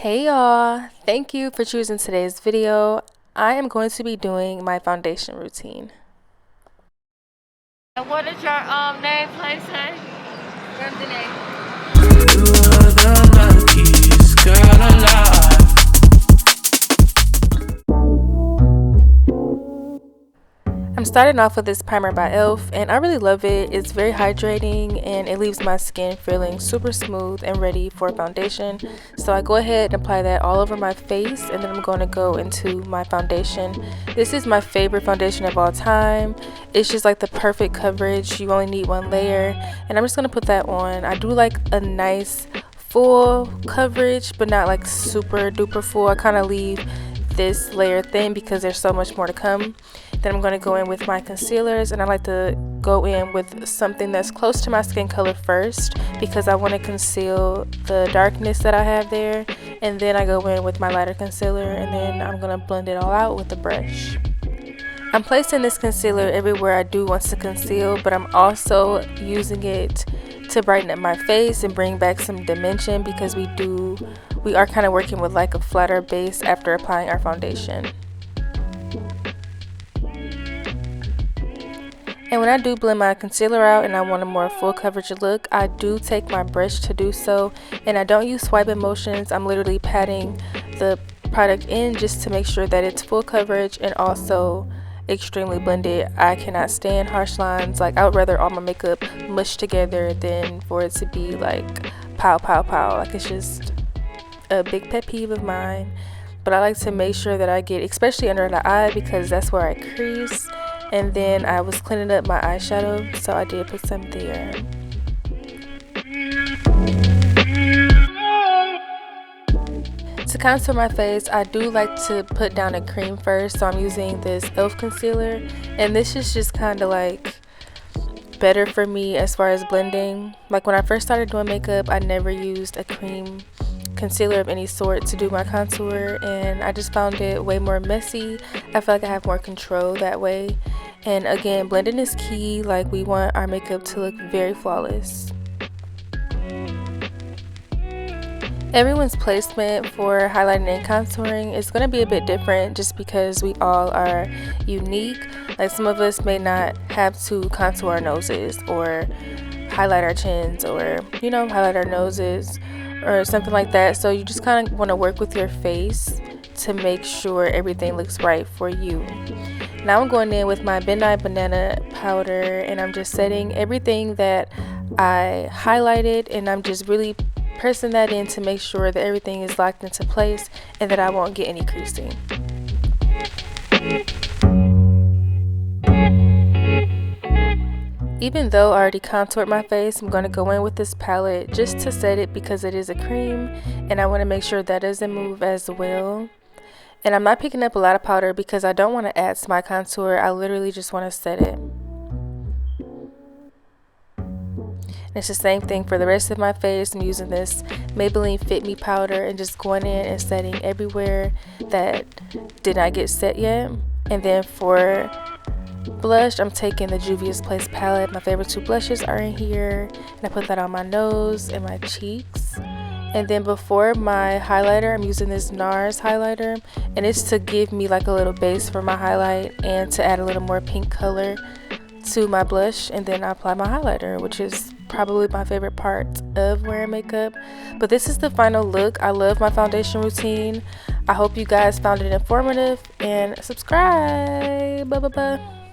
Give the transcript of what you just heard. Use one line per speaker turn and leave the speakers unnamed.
Hey y'all, thank you for choosing today's video. I am going to be doing my foundation routine.
And what is your name, place, hey? What's the name?
You are the luckiest girl alive.
I'm starting off with this primer by e.l.f. and I really love it. It's very hydrating and it leaves my skin feeling super smooth and ready for foundation. So I go ahead and apply that all over my face, and then I'm going to go into my foundation. This is my favorite foundation of all time. It's just like the perfect coverage. You only need one layer, and I'm just going to put that on. I do like a nice full coverage, but not like super duper full. I kind of leave this layer thin because there's so much more to come. Then I'm going to go in with my concealers, and I like to go in with something that's close to my skin color first because I want to conceal the darkness that I have there, and then I go in with my lighter concealer, and then I'm going to blend it all out with a brush. I'm placing this concealer everywhere I do want to conceal, but I'm also using it to brighten up my face and bring back some dimension because we are kind of working with like a flatter base after applying our foundation. And when I do blend my concealer out and I want a more full coverage look, I do take my brush to do so, and I don't use swiping motions. I'm literally patting the product in just to make sure that it's full coverage and also extremely blended. I cannot stand harsh lines. Like, I would rather all my makeup mush together than for it to be like pow pow pow. Like, it's just a big pet peeve of mine. But I like to make sure that I get, especially under the eye, because that's where I crease. And then I was cleaning up my eyeshadow, so I did put some there. To contour my face, I do like to put down a cream first, so I'm using this e.l.f. concealer, and this is just kind of like better for me as far as blending. Like, when I first started doing makeup, I never used a cream concealer of any sort to do my contour, and I just found it way more messy. I feel like I have more control that way. And again, blending is key. Like, we want our makeup to look very flawless. Everyone's placement for highlighting and contouring is going to be a bit different just because we all are unique. Like, some of us may not have to contour our noses or highlight our chins or, highlight our noses or something like that. So you just kind of want to work with your face to make sure everything looks right for you. Now I'm going in with my Midnight Banana powder, and I'm just setting everything that I highlighted, and I'm just really pressing that in to make sure that everything is locked into place and that I won't get any creasing. Even though I already contoured my face, I'm going to go in with this palette just to set it because it is a cream, and I want to make sure that doesn't move as well. And I'm not picking up a lot of powder because I don't want to add to my contour. I literally just want to set it. And it's the same thing for the rest of my face. I'm using this Maybelline Fit Me powder and just going in and setting everywhere that did not get set yet. And then for blush, I'm taking the Juvia's Place palette. My favorite two blushes are in here, and I put that on my nose and my cheeks. And then before my highlighter, I'm using this NARS highlighter, and it's to give me like a little base for my highlight and to add a little more pink color to my blush. And then I apply my highlighter, which is probably my favorite part of wearing makeup. But this is the final look. I love my foundation routine. I hope you guys found it informative, and subscribe. Bye bye bye.